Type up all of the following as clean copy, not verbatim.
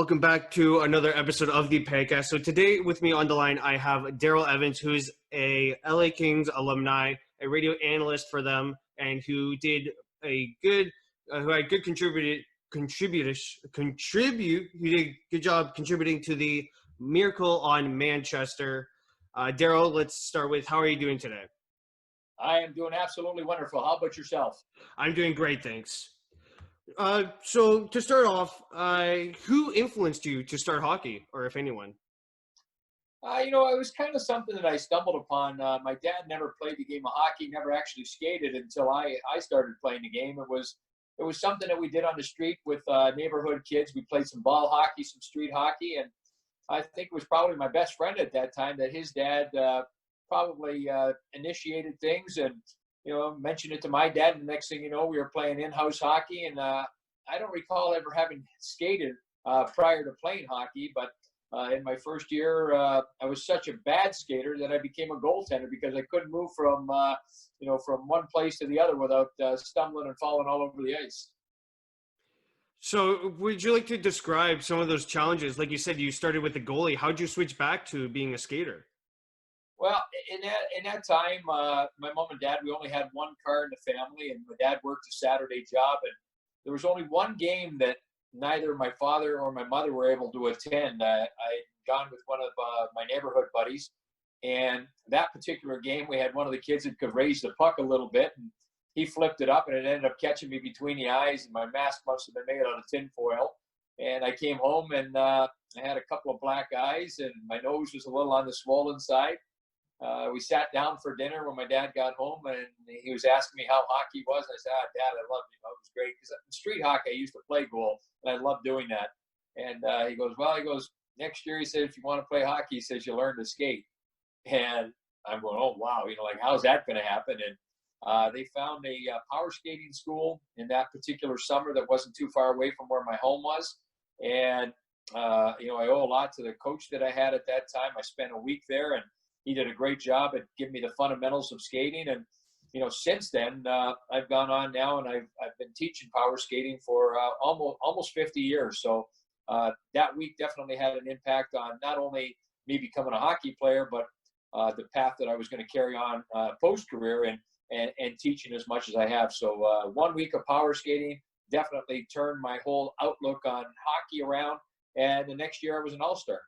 Welcome back to another episode of the Pagcast. So today with me on the line, I have Daryl Evans, who's a LA Kings alumni, a radio analyst for them, and who did a good, who had good he did a good job contributing to the Miracle on Manchester. Daryl, let's start with, how are you doing today? I am doing absolutely wonderful. How about yourself? I'm doing great, thanks. So to start off, who influenced you to start hockey, or if anyone? It was kind of something that I stumbled upon. My dad never played the game of hockey, never actually skated until I started playing the game. It was something that we did on the street with neighborhood kids. We played some ball hockey, some street hockey, and I think it was probably my best friend at that time that his dad probably initiated things and mentioned it to my dad. And the next thing you know, we were playing in-house hockey, and I don't recall ever having skated prior to playing hockey, but in my first year, I was such a bad skater that I became a goaltender because I couldn't move from one place to the other without stumbling and falling all over the ice. So would you like to describe some of those challenges? Like you said, you started with the goalie. How'd you switch back to being a skater? Well, in that time, my mom and dad, we only had one car in the family, and my dad worked a Saturday job, and there was only one game that neither my father or my mother were able to attend. I'd gone with one of my neighborhood buddies, and that particular game, we had one of the kids that could raise the puck a little bit, and he flipped it up, and it ended up catching me between the eyes, and my mask must have been made out of tinfoil. And I came home, and I had a couple of black eyes, and my nose was a little on the swollen side. We sat down for dinner when my dad got home, and he was asking me how hockey was. I said, Dad, I loved it. It was great. Because in street hockey, I used to play goal, and I loved doing that. And he goes, next year, he said, if you want to play hockey, he says, you learn to skate. And I'm going, oh, wow, how's that going to happen? And they found a power skating school in that particular summer that wasn't too far away from where my home was. And, I owe a lot to the coach that I had at that time. I spent a week there, and he did a great job at giving me the fundamentals of skating. And, since then, I've gone on now, and I've been teaching power skating for almost 50 years. So that week definitely had an impact on not only me becoming a hockey player, but the path that I was going to carry on post-career and teaching as much as I have. So 1 week of power skating definitely turned my whole outlook on hockey around. And the next year I was an all-star.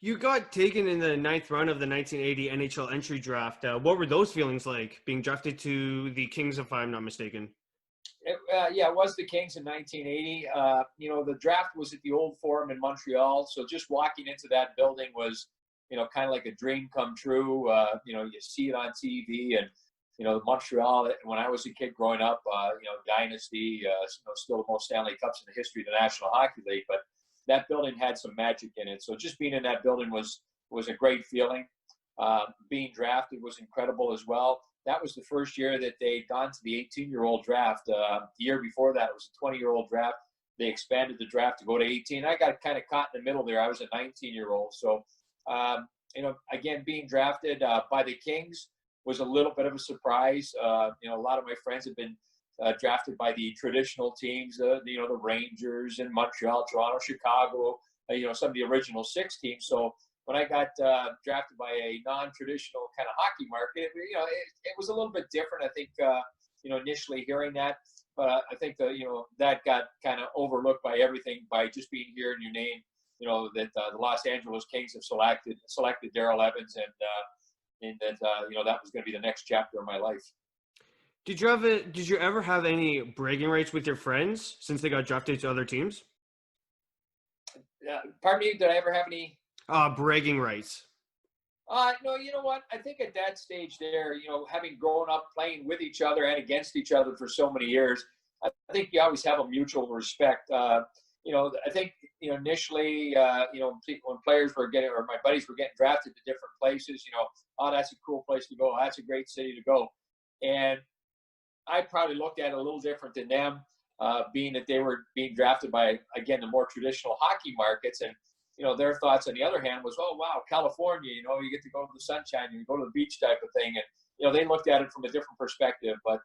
You got taken in the ninth round of the 1980 NHL entry draft. What were those feelings like, being drafted to the Kings, if I'm not mistaken? It was the Kings in 1980. The draft was at the Old Forum in Montreal. So just walking into that building was, kind of like a dream come true. You see it on TV, and, Montreal, when I was a kid growing up, dynasty, still the most Stanley Cups in the history of the National Hockey League. But that building had some magic in it. So just being in that building was a great feeling. Being drafted was incredible as well. That was the first year that they'd gone to the 18-year-old draft. The year before that, it was a 20-year-old draft. They expanded the draft to go to 18. I got kind of caught in the middle there. I was a 19-year-old. So, again, being drafted by the Kings was a little bit of a surprise. A lot of my friends have been drafted by the traditional teams, the Rangers in Montreal, Toronto, Chicago, some of the original six teams. So when I got drafted by a non-traditional kind of hockey market, it was a little bit different. I think, initially hearing that, but I think that got kind of overlooked by everything by just being here in your name, that the Los Angeles Kings have selected Daryl Evans, and that, that was going to be the next chapter of my life. Did you ever have any bragging rights with your friends since they got drafted to other teams? Pardon me, did I ever have any? Bragging rights. No, you know what? I think at that stage there, having grown up playing with each other and against each other for so many years, I think you always have a mutual respect. I think, initially, when players were getting, or my buddies were getting drafted to different places, oh, that's a cool place to go. Oh, that's a great city to go. And I probably looked at it a little different than them, being that they were being drafted by, again, the more traditional hockey markets. And, their thoughts on the other hand was, oh, wow, California, you get to go to the sunshine, you go to the beach type of thing. And, they looked at it from a different perspective. But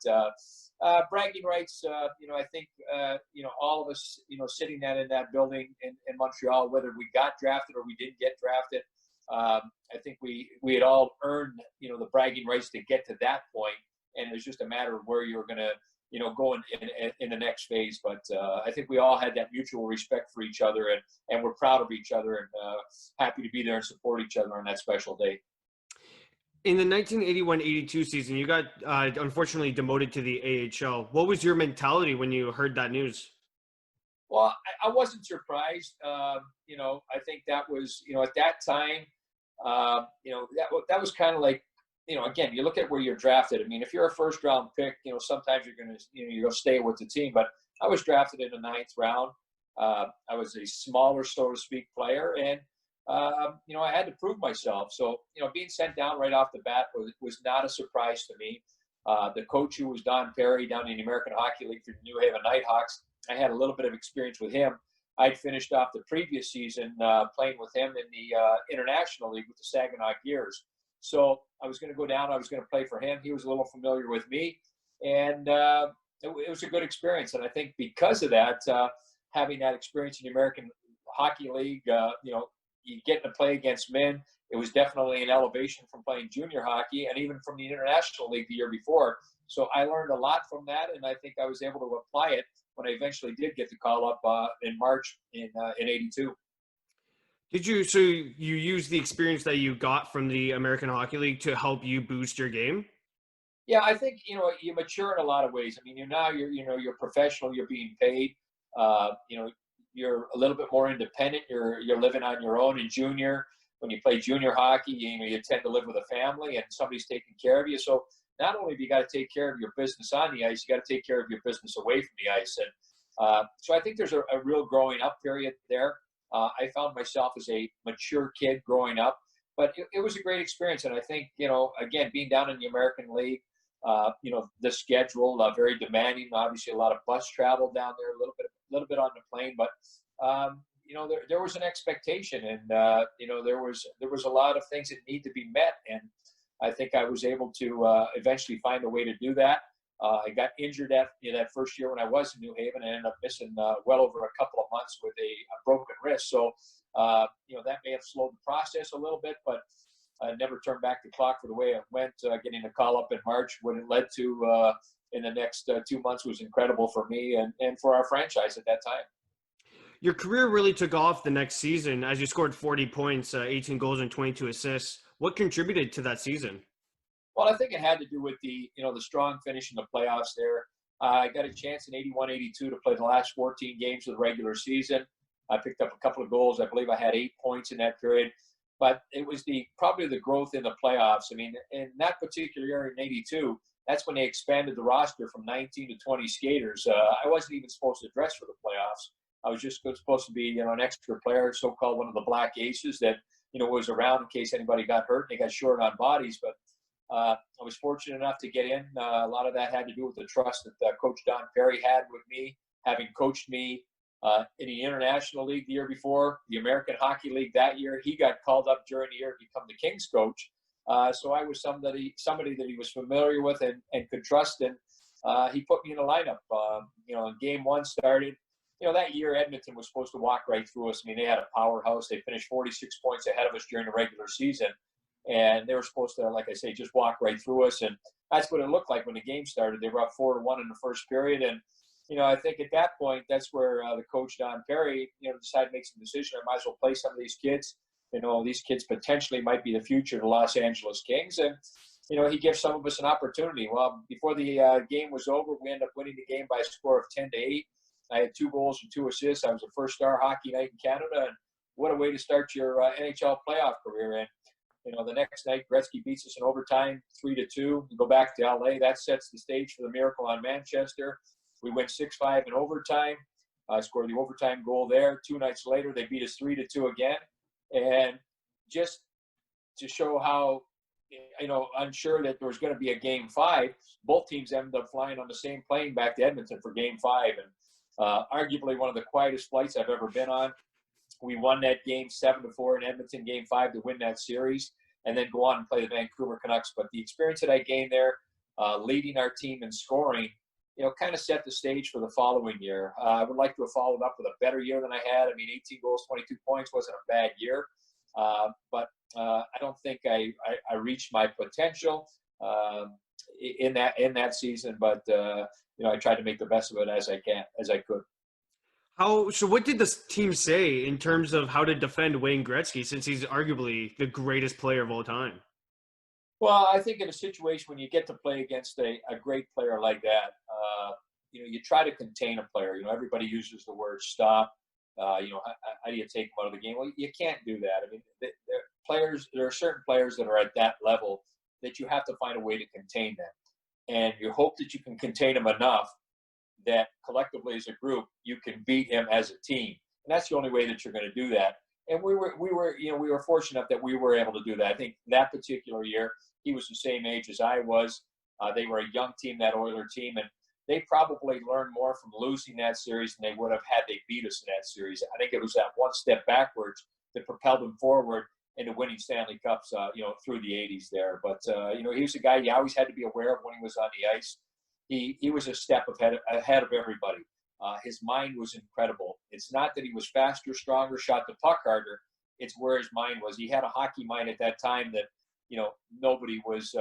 bragging rights, I think, all of us, sitting in that building in Montreal, whether we got drafted or we didn't get drafted, I think we had all earned, the bragging rights to get to that point, and it was just a matter of where you were going to, go in the next phase. But I think we all had that mutual respect for each other, and we're proud of each other, and happy to be there and support each other on that special day. In the 1981-82 season, you got unfortunately demoted to the AHL. What was your mentality when you heard that news? Well, I wasn't surprised. I think that was, at that time, that was kind of like, again, you look at where you're drafted. I mean, if you're a first round pick, sometimes you're going to, you're going to stay with the team. But I was drafted in the 9th round. I was a smaller, so to speak, player, and I had to prove myself. So, being sent down right off the bat was not a surprise to me. The coach, who was Don Perry down in the American Hockey League for the New Haven Nighthawks, I had a little bit of experience with him. I'd finished off the previous season playing with him in the International League with the Saginaw Gears. So I was going to go down. I was going to play for him. He was a little familiar with me, and it was a good experience. And I think because of that, having that experience in the American Hockey League, you get to play against men. It was definitely an elevation from playing junior hockey and even from the International League the year before. So I learned a lot from that, and I think I was able to apply it when I eventually did get the call up in March in '82. So you used the experience that you got from the American Hockey League to help you boost your game? Yeah, I think, you mature in a lot of ways. I mean, you're professional, you're being paid, you're a little bit more independent. You're living on your own. In junior, when you play junior hockey, you tend to live with a family and somebody's taking care of you. So not only do you got to take care of your business on the ice, you got to take care of your business away from the ice. And so I think there's a real growing up period there. I found myself as a mature kid growing up, but it was a great experience. And I think, again, being down in the American League, the schedule, very demanding, obviously a lot of bus travel down there, a little bit on the plane, but there was an expectation, and there was a lot of things that need to be met, and I think I was able to eventually find a way to do that. I got injured that first year when I was in New Haven, and ended up missing well over a couple of months with a broken wrist. So that may have slowed the process a little bit, but I never turned back the clock for the way it went. Getting a call up in March, what it led to in the next 2 months was incredible for me and for our franchise at that time. Your career really took off the next season as you scored 40 points, 18 goals, and 22 assists. What contributed to that season? Well, I think it had to do with the strong finish in the playoffs there. I got a chance in '81-'82 to play the last 14 games of the regular season. I picked up a couple of goals. I believe I had 8 points in that period. But it was probably the growth in the playoffs. I mean, in that particular year in '82, that's when they expanded the roster from 19 to 20 skaters. I wasn't even supposed to dress for the playoffs. I was just supposed to be, an extra player, so-called one of the black aces that, was around in case anybody got hurt and they got short on bodies. But I was fortunate enough to get in. A lot of that had to do with the trust that Coach Don Perry had with me, having coached me in the International League the year before, the American Hockey League that year. He got called up during the year to become the Kings coach. So I was somebody that he was familiar with and could trust. And he put me in the lineup. And game one started. That year Edmonton was supposed to walk right through us. I mean, they had a powerhouse. They finished 46 points ahead of us during the regular season. And they were supposed to, like I say, just walk right through us. And that's what it looked like when the game started. They were up 4-1 in the first period. And I think at that point, that's where the coach, Don Perry, decided to make some decision. I might as well play some of these kids. These kids potentially might be the future of the Los Angeles Kings. And, he gives some of us an opportunity. Well, before the game was over, we ended up winning the game by a score of 10-8. I had 2 goals and 2 assists. I was a first-star hockey night in Canada. And what a way to start your NHL playoff career. And, the next night, Gretzky beats us in overtime, 3-2. We go back to LA. That sets the stage for the miracle on Manchester. We win 6-5 in overtime. I scored the overtime goal there. 2 nights later, they beat us 3-2 again. And just to show how, unsure that there was going to be a game 5, both teams ended up flying on the same plane back to Edmonton for game 5. And arguably one of the quietest flights I've ever been on. We won that game 7-4 in Edmonton, game 5, to win that series, and then go on and play the Vancouver Canucks. But the experience that I gained there, leading our team in scoring, kind of set the stage for the following year. I would like to have followed up with a better year than I had. I mean, 18 goals, 22 points wasn't a bad year, but I don't think I reached my potential in that season. But I tried to make the best of it as I could. So what did this team say in terms of how to defend Wayne Gretzky, since he's arguably the greatest player of all time? Well, I think in a situation when you get to play against a great player like that, you try to contain a player. Everybody uses the word stop. How do you take them out of the game? Well, you can't do that. I mean, there are certain players that are at that level that you have to find a way to contain them. And you hope that you can contain them enough that collectively as a group, you can beat him as a team. And that's the only way that you're going to do that. And we were fortunate enough that we were able to do that. I think that particular year, he was the same age as I was. They were a young team, that Oiler team, and they probably learned more from losing that series than they would have had they beat us in that series. I think it was that one step backwards that propelled them forward into winning Stanley Cups, through the 80s there. But, he was a guy you always had to be aware of when he was on the ice. He was a step ahead of everybody. His mind was incredible. It's not that he was faster, stronger, shot the puck harder. It's where his mind was. He had a hockey mind at that time that, nobody was,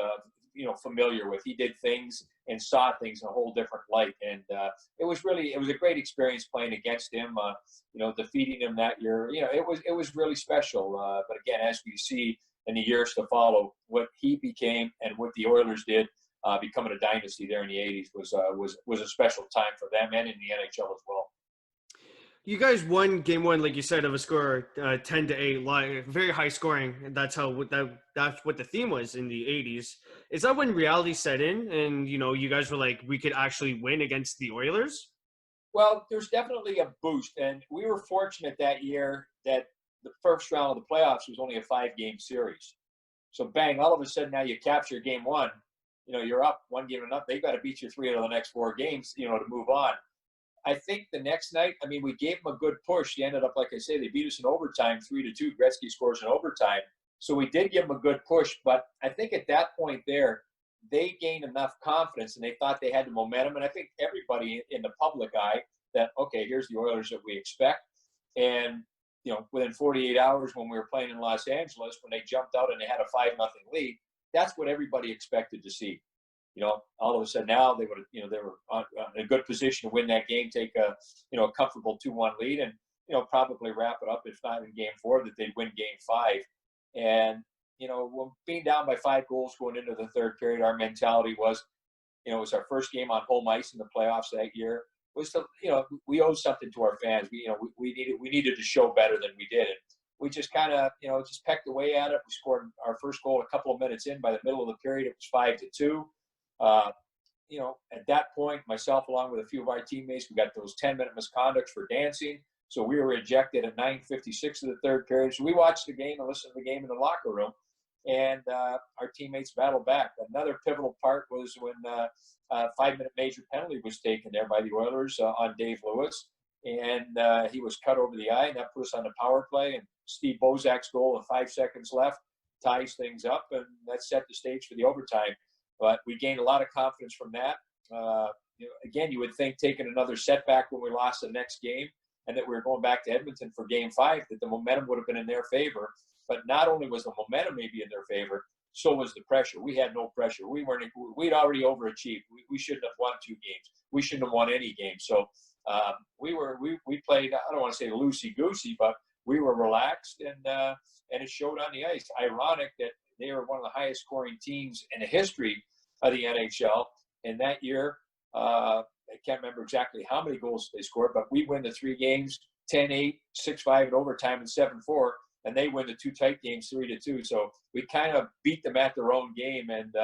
familiar with. He did things and saw things in a whole different light. And it was a great experience playing against him, defeating him that year. It was really special. But again, as we see in the years to follow, what he became and what the Oilers did, becoming a dynasty there in the 80s was a special time for them and in the NHL as well. You guys won game one, like you said, of a score 10-8, very high scoring. And that's what the theme was in the 80s. Is that when reality set in and, you guys were like, we could actually win against the Oilers? Well, there's definitely a boost. And we were fortunate that year that the first round of the playoffs was only a 5-game series. So bang, all of a sudden now you capture game one. You're up 1 game and up. They've got to beat you 3 out of the next 4 games, to move on. I think the next night, we gave them a good push. They ended up, like I say, they beat us in overtime, 3-2. Gretzky scores in overtime. So we did give them a good push. But I think at that point there, they gained enough confidence and they thought they had the momentum. And I think everybody in the public eye that, okay, here's the Oilers that we expect. And, within 48 hours when we were playing in Los Angeles, when they jumped out and they had a 5-0 lead, that's what everybody expected to see. All of a sudden now they were in a good position to win that game, take a comfortable 2-1 lead, and probably wrap it up. If not in game 4, that they'd win game 5. And when being down by 5 goals going into the third period, our mentality was, it was our first game on home ice in the playoffs that year. Was to we owed something to our fans. We needed to show better than we did. And we just kind of just pecked away at it. We scored our first goal a couple of minutes in. By the middle of the period, it was 5-2. At that point, myself along with a few of our teammates, we got those 10-minute misconducts for dancing. So we were ejected at 9:56 of the third period. So we watched the game and listened to the game in the locker room, and our teammates battled back. Another pivotal part was when a 5-minute major penalty was taken there by the Oilers on Dave Lewis, and he was cut over the eye, and that put us on the power play. And Steve Bozak's goal with 5 seconds left ties things up, and that set the stage for the overtime. But we gained a lot of confidence from that. Again, you would think taking another setback when we lost the next game and that we were going back to Edmonton for game 5, that the momentum would have been in their favor. But not only was the momentum maybe in their favor, so was the pressure. We had no pressure. We'd already overachieved. We shouldn't have won 2 games. We shouldn't have won any game. So we played, I don't want to say loosey-goosey, but we were relaxed, and it showed on the ice. Ironic that they were one of the highest scoring teams in the history of the NHL. And that year, I can't remember exactly how many goals they scored, but we win the 3 games, 10-8, 6-5 in overtime, and 7-4. And they win the 2 tight games, 3-2. So we kind of beat them at their own game. And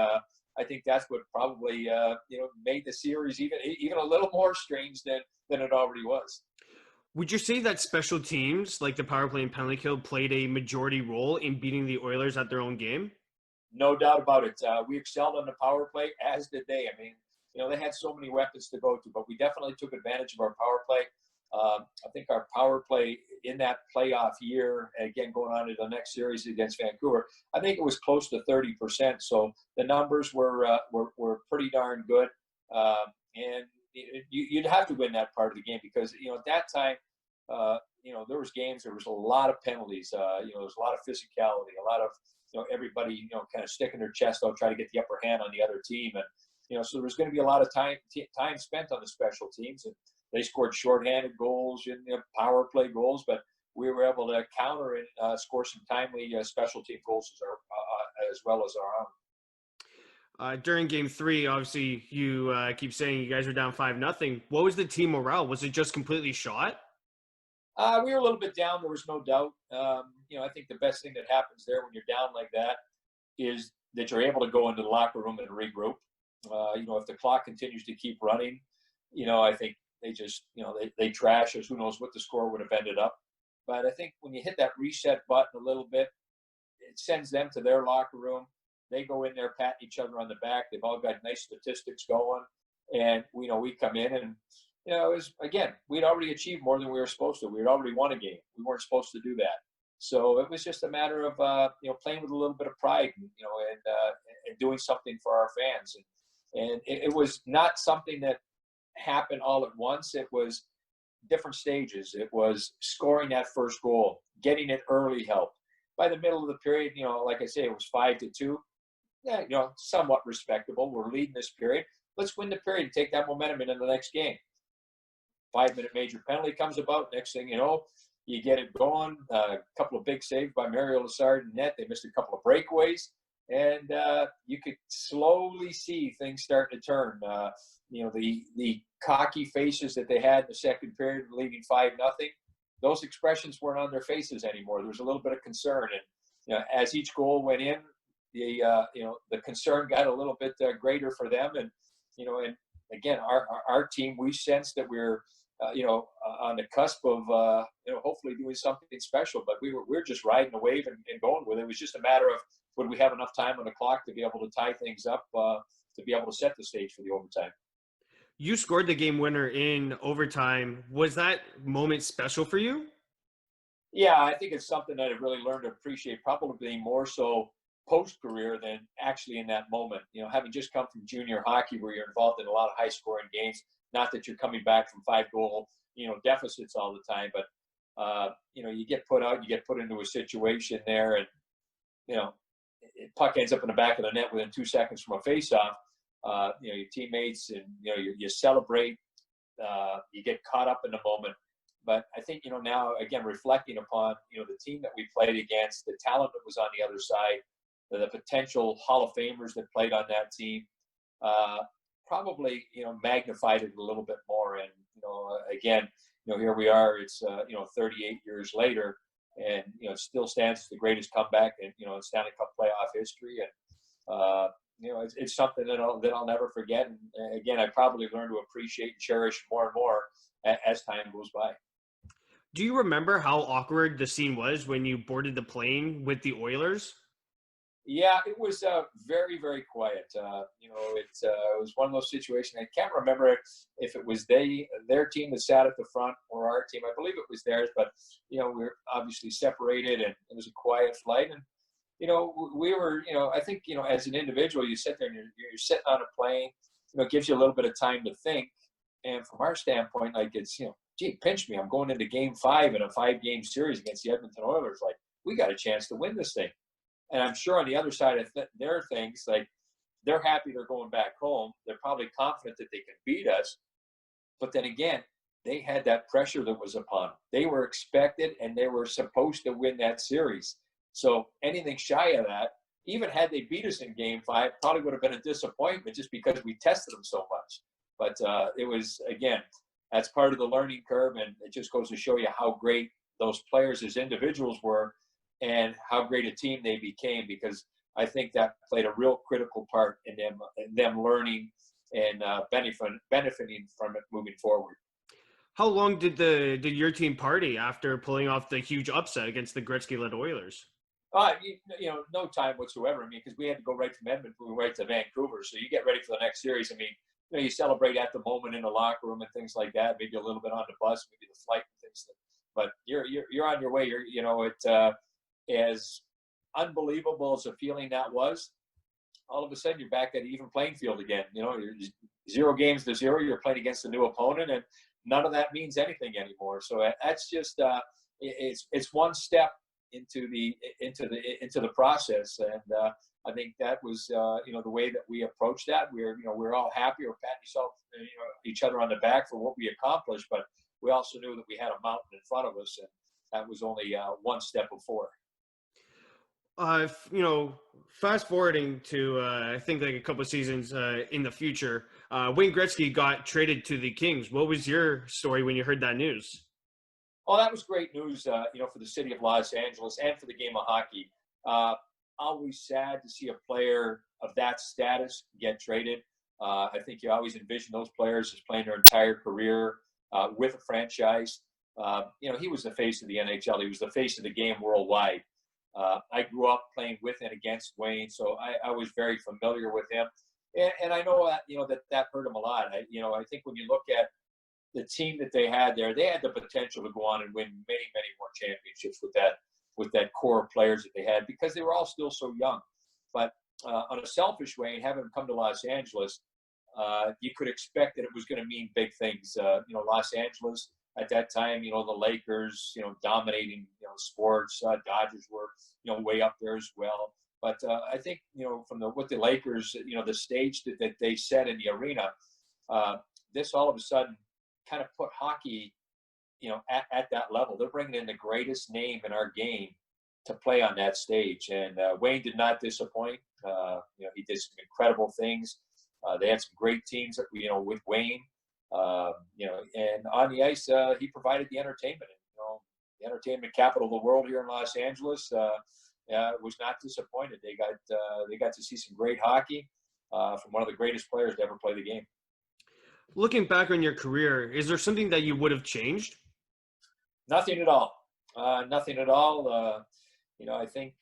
I think that's what probably, made the series even a little more strange than it already was. Would you say that special teams, like the power play and penalty kill, played a majority role in beating the Oilers at their own game? No doubt about it. We excelled on the power play, as did they. I mean, they had so many weapons to go to, but we definitely took advantage of our power play. I think our power play in that playoff year, again, going on to the next series against Vancouver, I think it was close to 30%. So the numbers were pretty darn good. And, you'd have to win that part of the game because, at that time, there was games, there was a lot of penalties, there was a lot of physicality, a lot of, everybody, kind of sticking their chest out, trying to get the upper hand on the other team. And, so there was going to be a lot of time spent on the special teams, and they scored shorthanded goals and power play goals, but we were able to counter and score some timely special team goals as well as our own. During game 3, obviously, you keep saying you guys were down 5-0. What was the team morale? Was it just completely shot? We were a little bit down. There was no doubt. I think the best thing that happens there when you're down like that is that you're able to go into the locker room and regroup. If the clock continues to keep running, I think they just, they trash us. Who knows what the score would have ended up. But I think when you hit that reset button a little bit, it sends them to their locker room. They go in there patting each other on the back. They've all got nice statistics going. And, we come in and, it was, again, we'd already achieved more than we were supposed to. We had already won a game. We weren't supposed to do that. So it was just a matter of, playing with a little bit of pride, and doing something for our fans. And it was not something that happened all at once. It was different stages. It was scoring that first goal, getting it early helped. By the middle of the period, like I say, it was 5-2. Yeah, somewhat respectable. We're leading this period. Let's win the period and take that momentum into the next game. 5-minute major penalty comes about. Next thing you know, you get it going. A couple of big saves by Mario Lassard and net. They missed a couple of breakaways. And you could slowly see things starting to turn. The cocky faces that they had in the second period, leaving 5-0, those expressions weren't on their faces anymore. There was a little bit of concern. And as each goal went in, the concern got a little bit greater for them. And again, our team, we sensed that we're on the cusp of hopefully doing something special. But we're just riding the wave and going with it. It was just a matter of would we have enough time on the clock to be able to tie things up, to be able to set the stage for the overtime. You scored the game winner in overtime. Was that moment special for you? Yeah, I think it's something that I've really learned to appreciate, probably more so post-career than actually in that moment. Having just come from junior hockey where you're involved in a lot of high-scoring games, not that you're coming back from 5-goal, deficits all the time, but, you get put out, you get put into a situation there, and, puck ends up in the back of the net within 2 seconds from a face-off. Your teammates and, you celebrate, you get caught up in the moment. But I think, now, again, reflecting upon, the team that we played against, the talent that was on the other side, the potential Hall of Famers that played on that team, probably, magnified it a little bit more. And, again, here we are, it's, 38 years later, and, it still stands as the greatest comeback in, Stanley Cup playoff history. And, it's something that I'll never forget. And again, I probably learned to appreciate and cherish more and more as time goes by. Do you remember how awkward the scene was when you boarded the plane with the Oilers? Yeah, it was very, very quiet. It was one of those situations. I can't remember if it was their team that sat at the front or our team. I believe it was theirs, but we were obviously separated, and it was a quiet flight. And we were, I think, as an individual, you sit there and you're sitting on a plane. It gives you a little bit of time to think. And from our standpoint, like it's, gee, pinch me. I'm going into Game 5 in a 5-game series against the Edmonton Oilers. Like, we got a chance to win this thing. And I'm sure on the other side of their things, like they're happy they're going back home. They're probably confident that they can beat us. But then again, they had that pressure that was upon them. They were expected and they were supposed to win that series. So anything shy of that, even had they beat us in Game 5, probably would have been a disappointment just because we tested them so much. But it was, again, that's part of the learning curve. And it just goes to show you how great those players as individuals were and how great a team they became, because I think that played a real critical part in them learning and benefiting from it moving forward. How long did your team party after pulling off the huge upset against the Gretzky-led Oilers? No time whatsoever. I mean, because we had to go right from Edmonton right to Vancouver, so you get ready for the next series. I mean, you celebrate at the moment in the locker room and things like that. Maybe a little bit on the bus, maybe the flight and things. But you're on your way. As unbelievable as a feeling that was, all of a sudden you're back at an even playing field again. You're 0-0. You're playing against a new opponent, and none of that means anything anymore. So that's just it's one step into the process, and I think that was the way that we approached that. We're all happy. We're patting each other on the back for what we accomplished, but we also knew that we had a mountain in front of us, and that was only one step before. Fast forwarding to I think like a couple of seasons in the future, Wayne Gretzky got traded to the Kings. What was your story when you heard that news? Oh, that was great news, for the city of Los Angeles and for the game of hockey. Always sad to see a player of that status get traded. I think you always envision those players as playing their entire career with a franchise. He was the face of the NHL. He was the face of the game worldwide. I grew up playing with and against Wayne, so I was very familiar with him. And I know that hurt him a lot. I think when you look at the team that they had there, they had the potential to go on and win many, many more championships with that core of players that they had, because they were all still so young. But on a selfish way, and having them come to Los Angeles, you could expect that it was going to mean big things. Los Angeles at that time, the Lakers, dominating, sports. Dodgers were, way up there as well. But I think, with the Lakers, the stage that they set in the arena, this all of a sudden kind of put hockey, at that level. They're bringing in the greatest name in our game to play on that stage. And Wayne did not disappoint. He did some incredible things. They had some great teams with Wayne. And on the ice, he provided the entertainment. The entertainment capital of the world here in Los Angeles was not disappointed. They got to see some great hockey from one of the greatest players to ever play the game. Looking back on your career, is there something that you would have changed? Nothing at all. Nothing at all. I think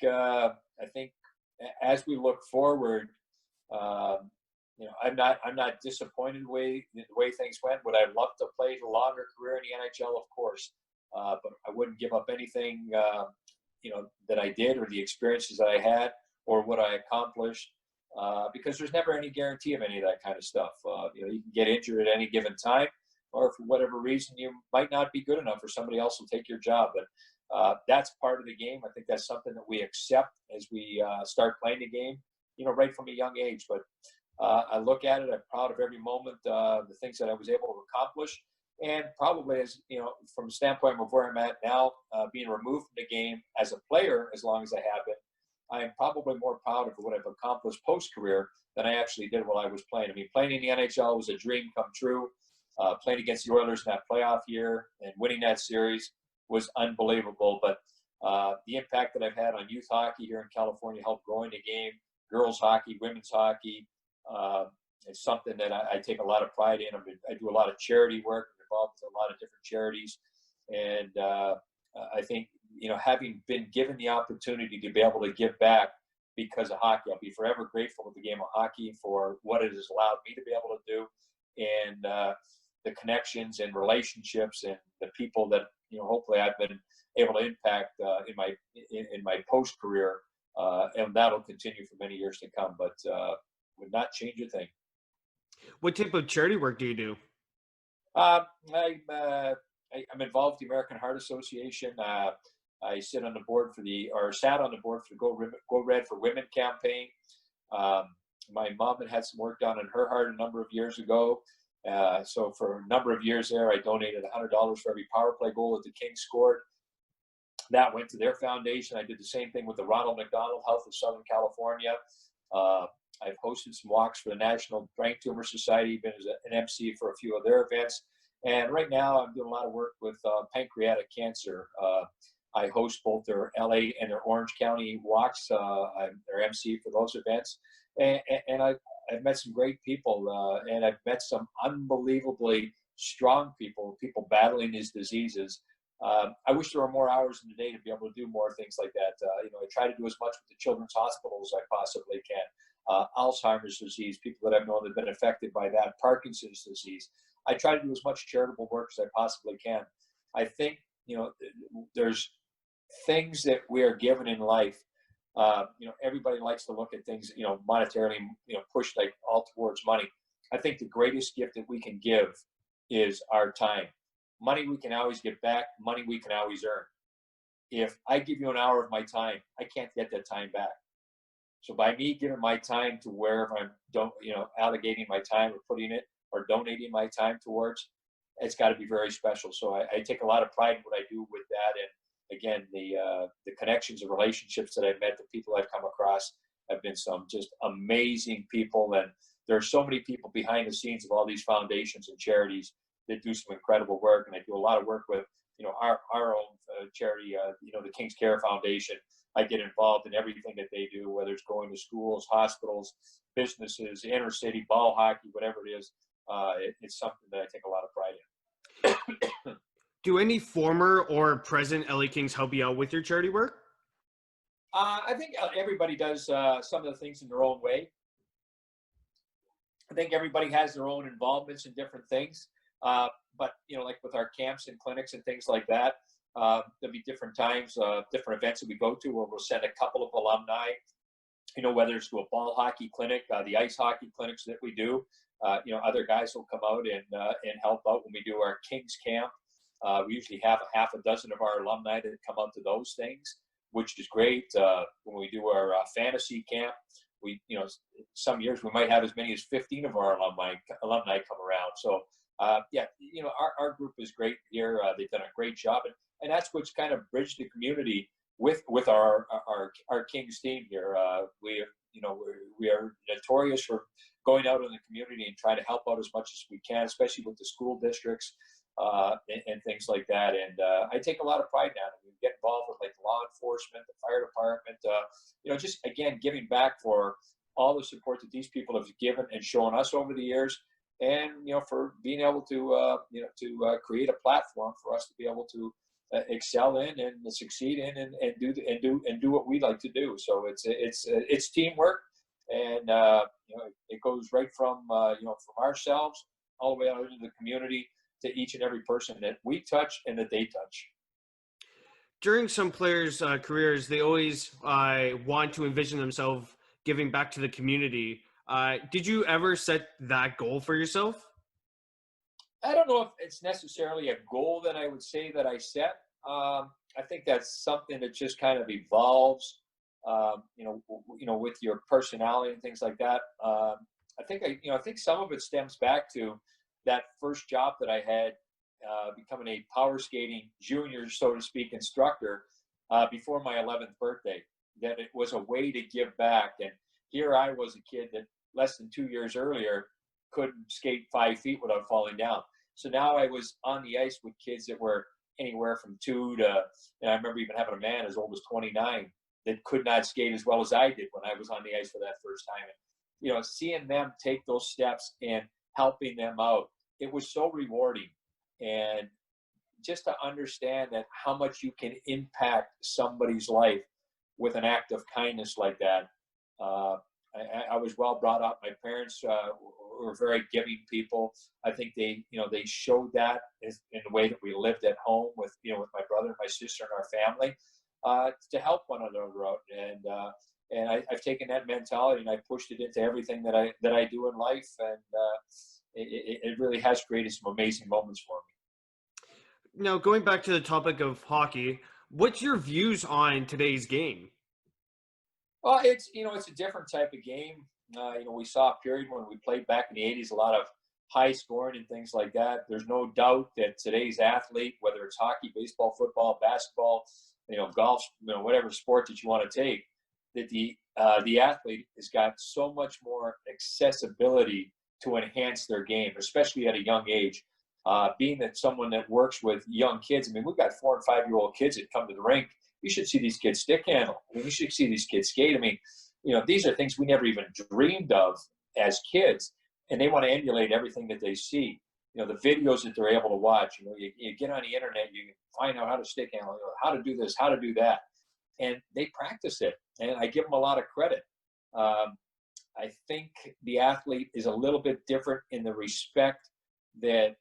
as we look forward, I'm not disappointed the way things went. Would I love to play a longer career in the NHL? Of course, but I wouldn't give up anything that I did, or the experiences that I had, or what I accomplished, because there's never any guarantee of any of that kind of stuff. You can get injured at any given time, or for whatever reason you might not be good enough, or somebody else will take your job. But that's part of the game. I think that's something that we accept as we start playing the game, right from a young age. But I look at it, I'm proud of every moment, the things that I was able to accomplish. And probably, as from a standpoint of where I'm at now, being removed from the game as a player as long as I have been, I am probably more proud of what I've accomplished post-career than I actually did while I was playing. I mean, playing in the NHL was a dream come true. Playing against the Oilers in that playoff year and winning that series was unbelievable. But the impact that I've had on youth hockey here in California, helped growing the game, girls hockey, women's hockey, it's something that I take a lot of pride in. I do a lot of charity work. I'm involved with a lot of different charities. And I think, having been given the opportunity to be able to give back because of hockey, I'll be forever grateful with the game of hockey for what it has allowed me to be able to do, and the connections and relationships and the people that, hopefully I've been able to impact in my post career, and that'll continue for many years to come. But would not change a thing. What type of charity work do you do? I'm involved with the American Heart Association. I sat on the board for the Go Red for Women campaign. My mom had some work done on her heart a number of years ago. So for a number of years there, I donated $100 for every power play goal that the Kings scored. That went to their foundation. I did the same thing with the Ronald McDonald Health of Southern California. I've hosted some walks for the National Brain Tumor Society, been as an MC for a few of their events. And right now I'm doing a lot of work with pancreatic cancer. I host both their LA and their Orange County walks. I'm their MC for those events. And I've met some great people, and I've met some unbelievably strong people battling these diseases. I wish there were more hours in the day to be able to do more things like that. I try to do as much with the children's hospital as I possibly can. Alzheimer's disease, people that I've known that have been affected by that, Parkinson's disease. I try to do as much charitable work as I possibly can. I think, there's things that we are given in life Everybody likes to look at things, monetarily, push like all towards money. I think the greatest gift that we can give is our time. Money we can always get back. Money we can always earn. If I give you an hour of my time, I can't get that time back. So by me giving my time to wherever I'm, allocating my time or putting it or donating my time towards, it's got to be very special. So I take a lot of pride in what I do with that. And again, the connections and relationships that I've met, the people I've come across have been some just amazing people. And there are so many people behind the scenes of all these foundations and charities that do some incredible work. And I do a lot of work with, our own charity, the King's Care Foundation. I get involved in everything that they do, whether it's going to schools, hospitals, businesses, inner city, ball hockey, whatever it is. It's something that I take a lot of pride in. Do any former or present LA Kings help you out with your charity work? I think everybody does some of the things in their own way. I think everybody has their own involvements in different things. But, like with our camps and clinics and things like that, there'll be different times, different events that we go to where we'll send a couple of alumni, whether it's to a ball hockey clinic, the ice hockey clinics that we do. Other guys will come out and help out when we do our Kings camp. We usually have a half a dozen of our alumni that come out to those things, which is great. When we do our fantasy camp, some years we might have as many as 15 of our alumni come around. So, our group is great here. They've done a great job, and that's what's kind of bridged the community with our Kings team here. We are notorious for going out in the community and trying to help out as much as we can, especially with the school districts and things like that. And I take a lot of pride now. We get involved with like law enforcement, the fire department, just again giving back for all the support that these people have given and shown us over the years. And for being able to create a platform for us to be able to excel in and succeed in and do what we like to do. So it's teamwork, and it goes right from ourselves all the way out into the community to each and every person that we touch and that they touch. During some players' careers, they always want to envision themselves giving back to the community. Did you ever set that goal for yourself? I don't know if it's necessarily a goal that I would say that I set. I think that's something that just kind of evolves, with your personality and things like that. I think some of it stems back to that first job that I had, becoming a power skating junior, so to speak, instructor before my 11th birthday. That it was a way to give back. And here I was, a kid that less than 2 years earlier couldn't skate 5 feet without falling down. So now I was on the ice with kids that were anywhere from 2 to, and I remember even having a man as old as 29 that could not skate as well as I did when I was on the ice for that first time. And, seeing them take those steps and helping them out, it was so rewarding. And just to understand that how much you can impact somebody's life with an act of kindness like that. I was well brought up. My parents were very giving people. I think they showed that in the way that we lived at home with my brother and my sister and our family, to help one another out. And I've taken that mentality and I pushed it into everything that I do in life. And it really has created some amazing moments for me. Now, going back to the topic of hockey, what's your views on today's game? Well, it's a different type of game. We saw a period when we played back in the 80s, a lot of high scoring and things like that. There's no doubt that today's athlete, whether it's hockey, baseball, football, basketball, golf, whatever sport that you want to take, that the athlete has got so much more accessibility to enhance their game, especially at a young age. Being that someone that works with young kids, we've got 4 and 5 year old kids that come to the rink. You should see these kids stick handle. You should see these kids skate. These are things we never even dreamed of as kids, and they want to emulate everything that they see. The videos that they're able to watch. You get on the internet, you can find out how to stick handle, how to do this, how to do that, and they practice it. And I give them a lot of credit. I think the athlete is a little bit different in the respect that,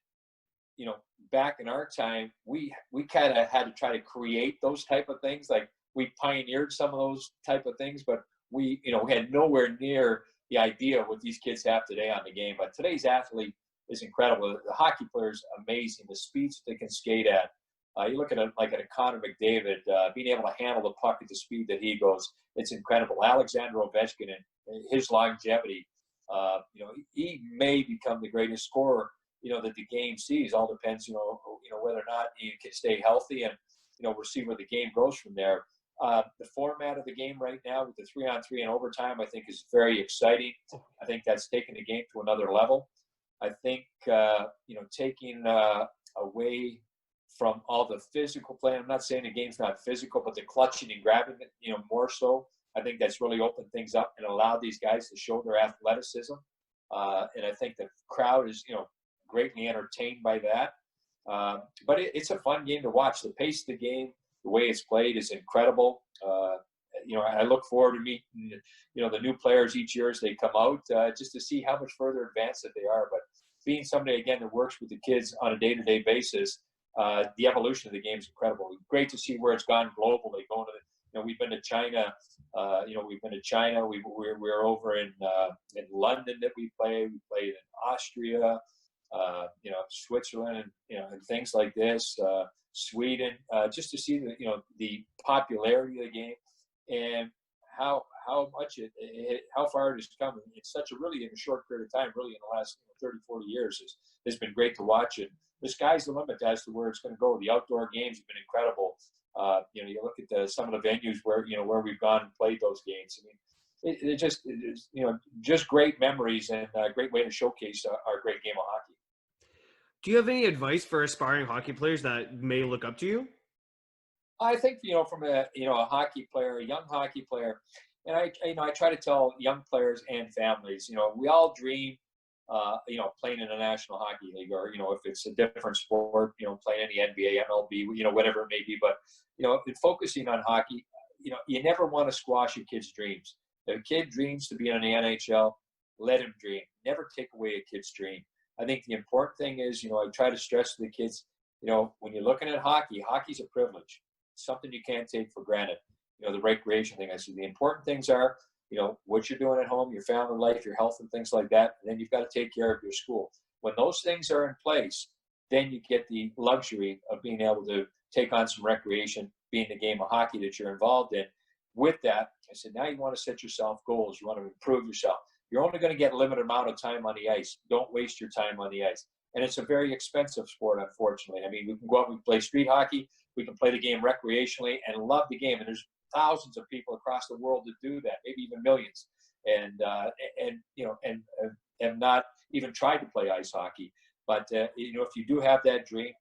back in our time, we kind of had to try to create those type of things. Like we pioneered some of those type of things, but we had nowhere near the idea of what these kids have today on the game. But today's athlete is incredible. The hockey player is amazing. The speeds they can skate at. You look at a Connor McDavid, being able to handle the puck at the speed that he goes. It's incredible. Alexander Ovechkin and his longevity. He may become the greatest scorer, that the game sees. All depends, whether or not he can stay healthy, and we'll see where the game goes from there. The format of the game right now with the 3-on-3 and overtime, I think, is very exciting. I think that's taken the game to another level. I think, taking away from all the physical play. I'm not saying the game's not physical, but the clutching and grabbing, more so. I think that's really opened things up and allowed these guys to show their athleticism. And I think the crowd is, greatly entertained by that. But it's a fun game to watch. The pace of the game, the way it's played is incredible. I look forward to meeting, the new players each year as they come out, just to see how much further advanced that they are. But being somebody, again, that works with the kids on a day-to-day basis, the evolution of the game is incredible. Great to see where it's gone globally. We've been to China. We're over in London that we played. We played in Austria, Switzerland, and things like this. Sweden, just to see the popularity of the game and how much how far it has come in such in a short period of time, really in the last 30, 40 years has been great to watch. And the sky's the limit as to where it's going to go. The outdoor games have been incredible. You look at some of the venues where we've gone and played those games. I mean, just great memories and a great way to showcase our great game of hockey. Do you have any advice for aspiring hockey players that may look up to you? I think, from a hockey player, a young hockey player, and I try to tell young players and families, we all dream, playing in a National Hockey League, or, if it's a different sport, playing in the NBA, MLB, whatever it may be. But, in focusing on hockey, you never want to squash a kid's dreams. If a kid dreams to be in the NHL, let him dream. Never take away a kid's dream. I think the important thing is, I try to stress to the kids, when you're looking at hockey, hockey's a privilege. It's something you can't take for granted. The recreation thing. I said the important things are, what you're doing at home, your family life, your health, and things like that. And then you've got to take care of your school. When those things are in place, then you get the luxury of being able to take on some recreation, being the game of hockey that you're involved in. With that, I said, now you want to set yourself goals. You want to improve yourself. You're only going to get a limited amount of time on the ice. Don't waste your time on the ice. And it's a very expensive sport, unfortunately. I mean, we can go out and play street hockey. We can play the game recreationally and love the game. And there's thousands of people across the world that do that, maybe even millions, and have not even tried to play ice hockey. But if you do have that dream,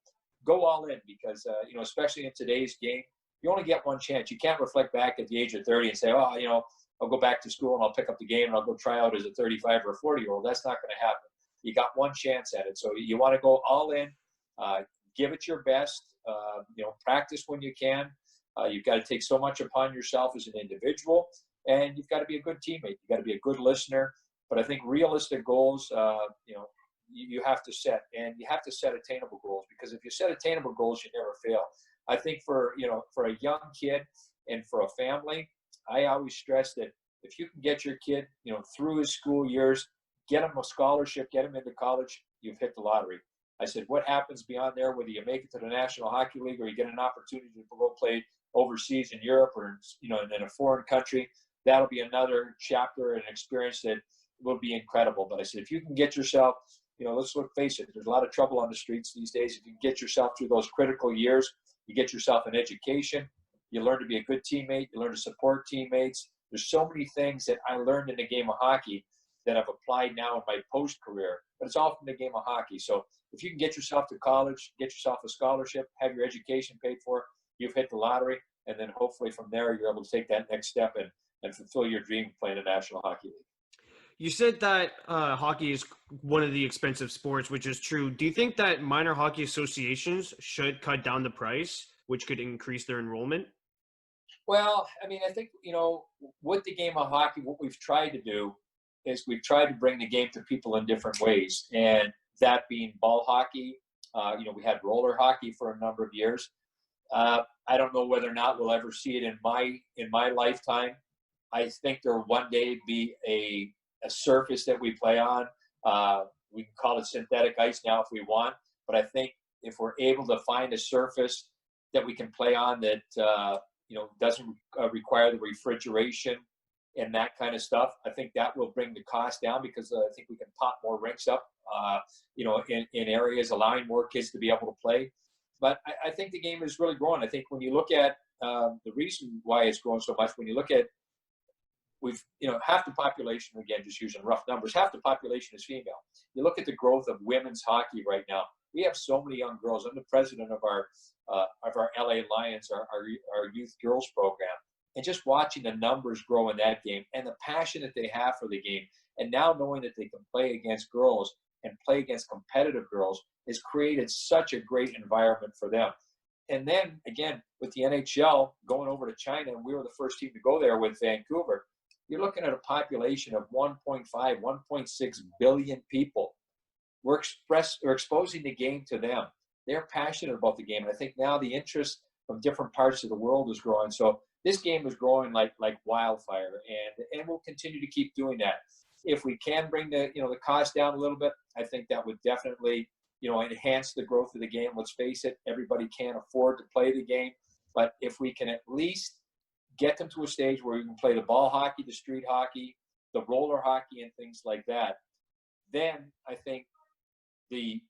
go all in, because especially in today's game, you only get one chance. You can't reflect back at the age of 30 and say, I'll go back to school and I'll pick up the game and I'll go try out as a 35 or a 40-year-old. That's not going to happen. You got one chance at it. So you want to go all in, give it your best, practice when you can. You've got to take so much upon yourself as an individual, and you've got to be a good teammate. You've got to be a good listener. But I think realistic goals, you have to set, and you have to set attainable goals, because if you set attainable goals, you never fail. I think for a young kid and for a family, I always stress that if you can get your kid, through his school years, get him a scholarship, get him into college, you've hit the lottery. I said, what happens beyond there, whether you make it to the National Hockey League or you get an opportunity to go play overseas in Europe or, in a foreign country, that'll be another chapter and experience that will be incredible. But I said, if you can get yourself, let's face it, there's a lot of trouble on the streets these days. If you can get yourself through those critical years, you get yourself an education, you learn to be a good teammate, you learn to support teammates. There's so many things that I learned in the game of hockey that I've applied now in my post-career, but it's all from the game of hockey. So if you can get yourself to college, get yourself a scholarship, have your education paid for, you've hit the lottery, and then hopefully from there you're able to take that next step and fulfill your dream of playing a National Hockey League. You said that hockey is one of the expensive sports, which is true. Do you think that minor hockey associations should cut down the price, which could increase their enrollment? Well, I mean, I think, with the game of hockey, what we've tried to do is we've tried to bring the game to people in different ways. And that being ball hockey, we had roller hockey for a number of years. I don't know whether or not we'll ever see it in my lifetime. I think there will one day be a surface that we play on. We can call it synthetic ice now if we want, but I think if we're able to find a surface that we can play on that doesn't require the refrigeration and that kind of stuff, I think that will bring the cost down, because I think we can pop more rinks up, in areas, allowing more kids to be able to play. But I think the game is really growing. I think when you look at the reason why it's growing so much, when you look at half the population, again, just using rough numbers, half the population is female. You look at the growth of women's hockey right now. We have so many young girls. I'm the president of our LA Lions, our youth girls program, and just watching the numbers grow in that game and the passion that they have for the game, and now knowing that they can play against girls and play against competitive girls has created such a great environment for them. And then again, with the NHL going over to China, and we were the first team to go there with Vancouver, you're looking at a population of 1.5, 1.6 billion people. We're exposing the game to them. They're passionate about the game. And I think now the interest from different parts of the world is growing. So this game is growing like wildfire, and we'll continue to keep doing that. If we can bring the cost down a little bit, I think that would definitely enhance the growth of the game. Let's face it, everybody can't afford to play the game, but if we can at least get them to a stage where we can play the ball hockey, the street hockey, the roller hockey, and things like that, then I think the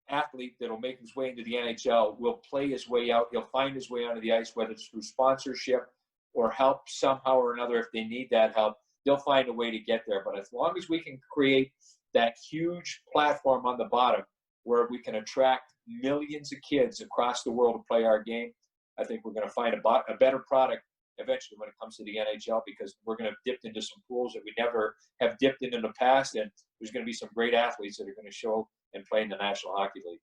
athlete that'll make his way into the NHL will play his way out. He'll find his way onto the ice, whether it's through sponsorship or help somehow or another. If they need that help, they'll find a way to get there. But as long as we can create that huge platform on the bottom where we can attract millions of kids across the world to play our game, I think we're going to find a better product eventually when it comes to the NHL, because we're going to have dipped into some pools that we never have dipped in the past, and there's going to be some great athletes that are going to show and play in the National Hockey League.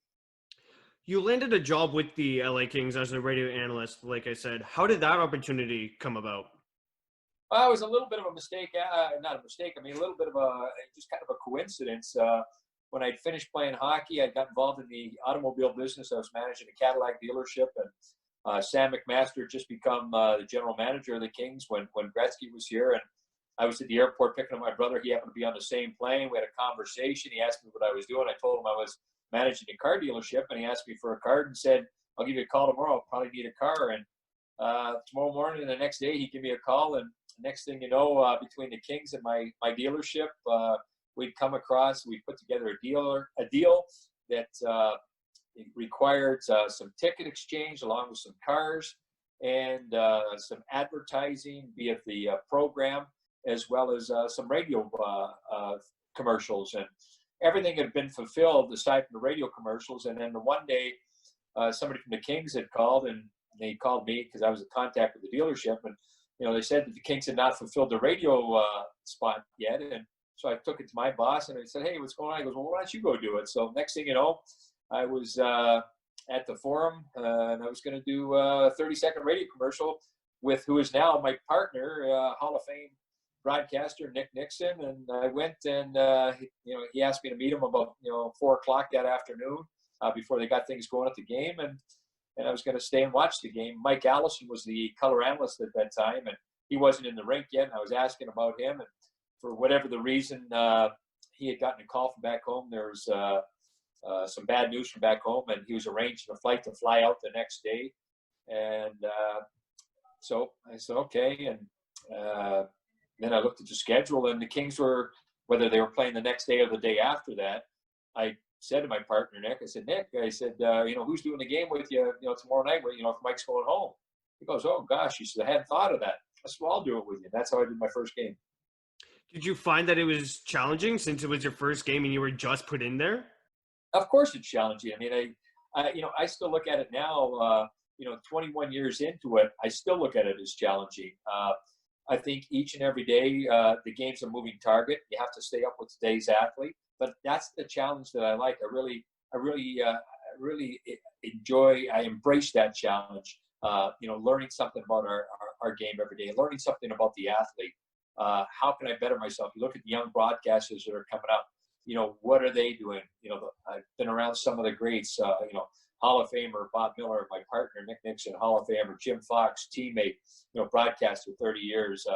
You landed a job with the LA Kings as a radio analyst, like I said. How did that opportunity come about? Well, it was a little bit of a mistake. Not a mistake. I mean, a little bit of just kind of a coincidence. When I'd finished playing hockey, I got involved in the automobile business. I was managing a Cadillac dealership, and Sam McMaster had just become the general manager of the Kings when Gretzky was here. And I was at the airport picking up my brother. He happened to be on the same plane. We had a conversation. He asked me what I was doing. I told him I was managing a car dealership, and he asked me for a card and said, "I'll give you a call tomorrow. I'll probably need a car." And tomorrow morning and the next day, he gave me a call, and next thing you know, between the Kings and my dealership, we put together a deal that required some ticket exchange along with some cars and some advertising via the program, as well as some radio commercials. And everything had been fulfilled aside from the radio commercials. And then one day, somebody from the Kings had called, and they called me because I was in contact with the dealership, and they said that the Kings had not fulfilled the radio spot yet. And so I took it to my boss, and I said, "Hey, what's going on?" He goes, "Well, why don't you go do it?" So next thing you know, I was at the Forum, and I was going to do a 30-second radio commercial with who is now my partner, Hall of Fame broadcaster Nick Nixon. And I went, and he asked me to meet him about 4:00 that afternoon before they got things going at the game, and I was going to stay and watch the game. Mike Allison was the color analyst at that time, and he wasn't in the rink yet. And I was asking about him, and for whatever the reason, he had gotten a call from back home. There was some bad news from back home, and he was arranging a flight to fly out the next day. And so I said, okay. And then I looked at the schedule, and the Kings were, whether they were playing the next day or the day after that, I said to my partner, Nick, I said, "Nick," I said, "who's doing the game with you, tomorrow night, if Mike's going home?" He goes, "Oh, gosh." He said, "I hadn't thought of that." I said, "Well, I'll do it with you." And that's how I did my first game. Did you find that it was challenging since it was your first game and you were just put in there? Of course it's challenging. I mean, I still look at it now, 21 years into it, I still look at it as challenging. I think each and every day the game's a moving target. You have to stay up with today's athlete. But that's the challenge that I like. I really enjoy, I embrace that challenge, learning something about our game every day, learning something about the athlete. How can I better myself? You look at the young broadcasters that are coming up, what are they doing? I've been around some of the greats, Hall of Famer Bob Miller, my partner Nick Nixon, Hall of Famer Jim Fox, teammate, broadcast for 30 years.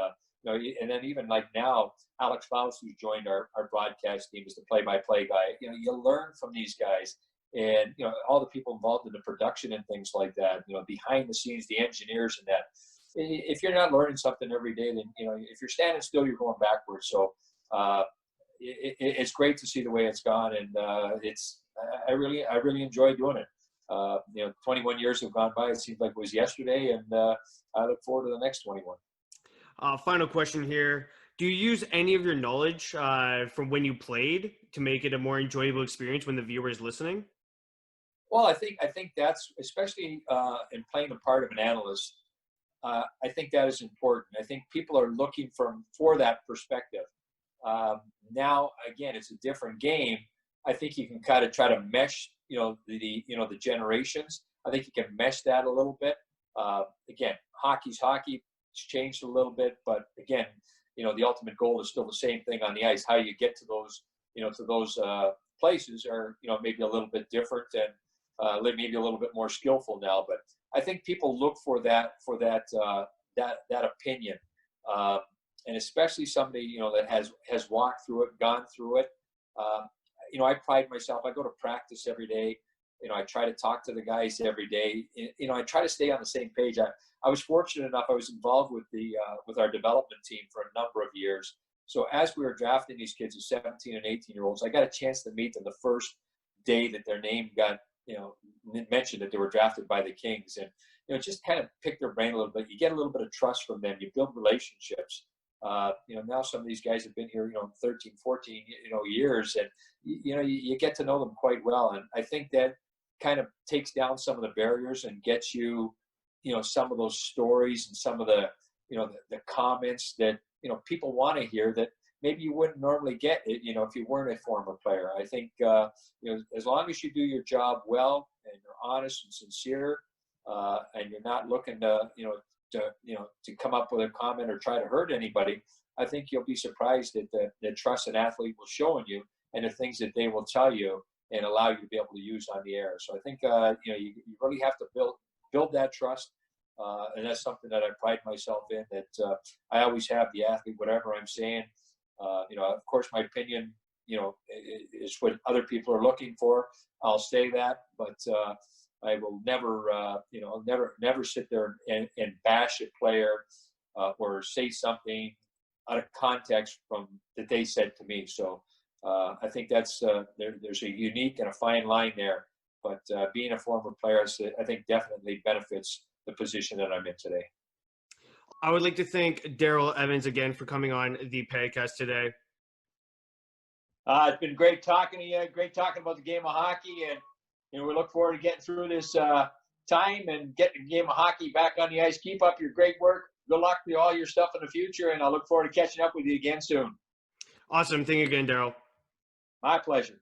And then even like now, Alex Faust, who's joined our broadcast team, is the play-by-play guy. You learn from these guys, and all the people involved in the production and things like that. Behind the scenes, the engineers and that. If you're not learning something every day, then if you're standing still, you're going backwards. So it's great to see the way it's gone, and I really enjoy doing it. 21 years have gone by. It seems like it was yesterday, and I look forward to the next 21. Final question here. Do you use any of your knowledge from when you played to make it a more enjoyable experience when the viewer is listening? Well, I think that's, especially in playing the part of an analyst, I think that is important. I think people are looking for that perspective. Now, again, it's a different game. I think you can kind of try to mesh, the generations. I think you can mesh that a little bit. Again, hockey's hockey. It's changed a little bit, but again, the ultimate goal is still the same thing on the ice. How you get to those, places are, maybe a little bit different and maybe a little bit more skillful now. But I think people look for that opinion, and especially somebody that has walked through it, gone through it. I pride myself. I go to practice every day. I try to talk to the guys every day. I try to stay on the same page. I was fortunate enough. I was involved with our development team for a number of years. So as we were drafting these kids, as 17 and 18-year-olds, I got a chance to meet them the first day that their name got mentioned, that they were drafted by the Kings, and just kind of pick their brain a little bit. You get a little bit of trust from them. You build relationships. Now some of these guys have been here, 13, 14, years, and you get to know them quite well. And I think that kind of takes down some of the barriers and gets you, some of those stories and some of the, the comments that, people want to hear that maybe you wouldn't normally get it, if you weren't a former player. I think, as long as you do your job well and you're honest and sincere, and you're not looking to come up with a comment or try to hurt anybody, I think you'll be surprised at the trust an athlete will show in you and the things that they will tell you and allow you to be able to use on the air. So I think, you really have to build that trust. And that's something that I pride myself in, that I always have the athlete, whatever I'm saying. Of course, my opinion, is what other people are looking for. I'll say that, but I will never, never sit there and bash a player or say something out of context from that they said to me. So I think that's there's a unique and a fine line there. But being a former player, I think definitely benefits the position that I'm in today. I would like to thank Daryl Evans again for coming on the Pagcast today. It's been great talking to you. Great talking about the game of hockey, and we look forward to getting through this time and getting the game of hockey back on the ice. Keep up your great work. Good luck with all your stuff in the future, and I look forward to catching up with you again soon. Awesome. Thank you again, Daryl. My pleasure.